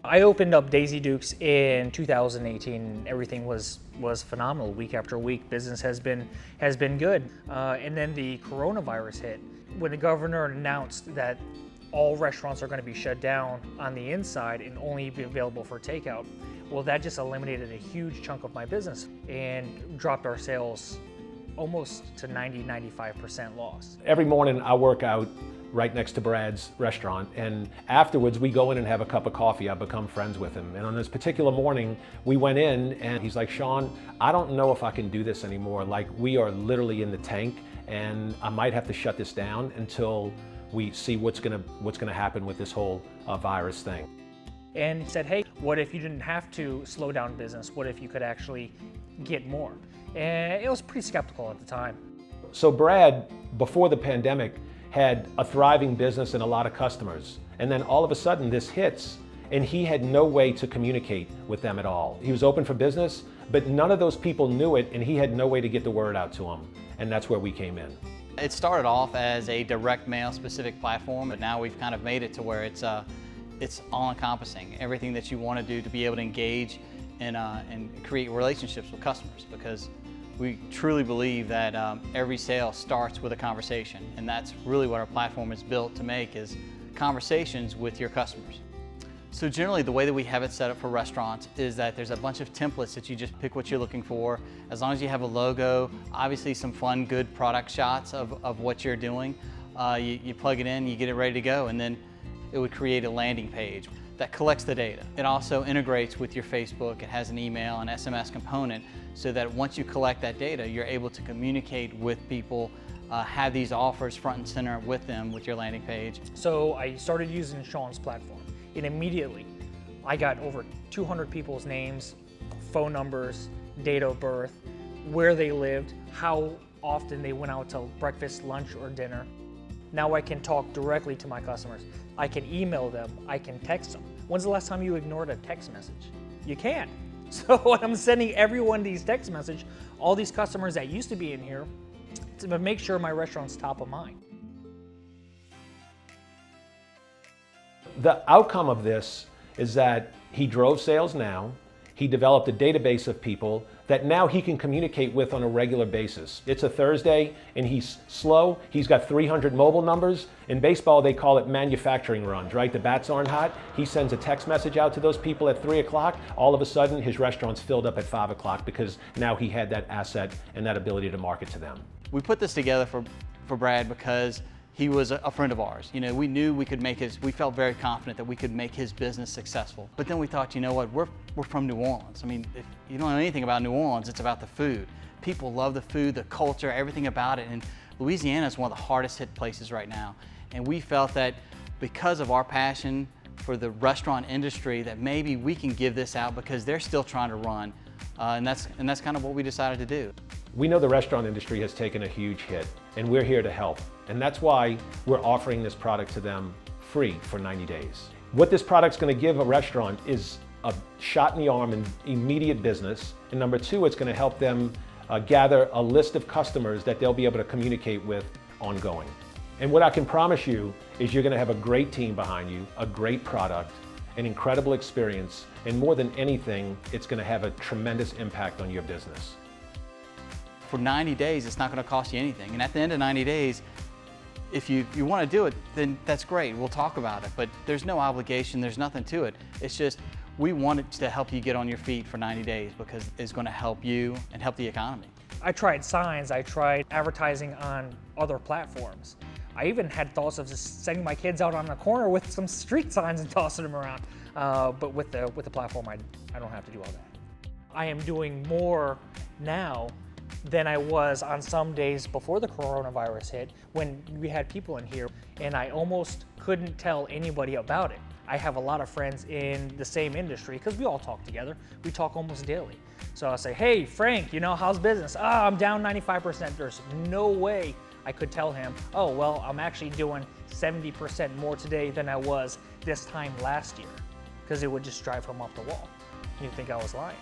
I opened up Daisy Dukes in 2018. Everything was phenomenal. Week after week, business has been good. And then the coronavirus hit. When the governor announced that all restaurants are going to be shut down on the inside and only be available for takeout, well, that just eliminated a huge chunk of my business and dropped our sales almost to 95% loss. Every morning I work out right next to Brad's restaurant, and afterwards we go in and have a cup of coffee. I've become friends with him. And on this particular morning, we went in and he's like, "Sean, I don't know if I can do this anymore. Like, we are literally in the tank and I might have to shut this down until we see what's gonna happen with this whole virus thing." And he said, "Hey, what if you didn't have to slow down business? What if you could actually get more?" And it was pretty skeptical at the time. So Brad, before the pandemic, had a thriving business and a lot of customers. And then all of a sudden this hits and he had no way to communicate with them at all. He was open for business, but none of those people knew it and he had no way to get the word out to them. And that's where we came in. It started off as a direct mail specific platform, but now we've kind of made it to where it's all-encompassing. Everything that you want to do to be able to engage and create relationships with customers, because we truly believe that every sale starts with a conversation, and that's really what our platform is built to make, is conversations with your customers. So generally the way that we have it set up for restaurants is that there's a bunch of templates that you just pick what you're looking for. As long as you have a logo, obviously some fun, good product shots of what you're doing, you plug it in, you get it ready to go, and then it would create a landing page that collects the data. It also integrates with your Facebook. It has an email and SMS component, so that once you collect that data, you're able to communicate with people, have these offers front and center with them with your landing page. So I started using Sean's platform, and immediately I got over 200 people's names, phone numbers, date of birth, where they lived, how often they went out to breakfast, lunch, or dinner. Now I can talk directly to my customers. I can email them, I can text them. When's the last time you ignored a text message? You can't. So I'm sending everyone these text messages, all these customers that used to be in here, to make sure my restaurant's top of mind. The outcome of this is that he drove sales now. He developed a database of people that now he can communicate with on a regular basis. It's a Thursday and he's slow. He's got 300 mobile numbers. In baseball, they call it manufacturing runs, right? The bats aren't hot. He sends a text message out to those people at 3 o'clock. All of a sudden, his restaurant's filled up at 5 o'clock because now he had that asset and that ability to market to them. We put this together for Brad because he was a friend of ours. You know, we knew we could we felt very confident that we could make his business successful. But then we thought, you know what, we're from New Orleans. I mean, if you don't know anything about New Orleans, it's about the food. People love the food, the culture, everything about it. And Louisiana is one of the hardest hit places right now. And we felt that because of our passion for the restaurant industry, that maybe we can give this out because they're still trying to run. And that's kind of what we decided to do. We know the restaurant industry has taken a huge hit, and we're here to help. And that's why we're offering this product to them free for 90 days. What this product's gonna give a restaurant is a shot in the arm and immediate business. And number two, it's gonna help them gather a list of customers that they'll be able to communicate with ongoing. And what I can promise you is you're gonna have a great team behind you, a great product, an incredible experience, and more than anything, it's gonna have a tremendous impact on your business. For 90 days, it's not going to cost you anything. And at the end of 90 days, if you want to do it, then that's great. We'll talk about it. But there's no obligation. There's nothing to it. It's just we wanted to help you get on your feet for 90 days because it's going to help you and help the economy. I tried signs. I tried advertising on other platforms. I even had thoughts of just sending my kids out on the corner with some street signs and tossing them around. But with the platform, I don't have to do all that. I am doing more now than I was on some days before the coronavirus hit, when we had people in here and I almost couldn't tell anybody about it. I have a lot of friends in the same industry because we all talk together. We talk almost daily. So I'll say, "Hey, Frank, you know, how's business?" "Ah, I'm down 95%. There's no way I could tell him, "Oh, well, I'm actually doing 70% more today than I was this time last year," because it would just drive him up the wall. You'd think I was lying.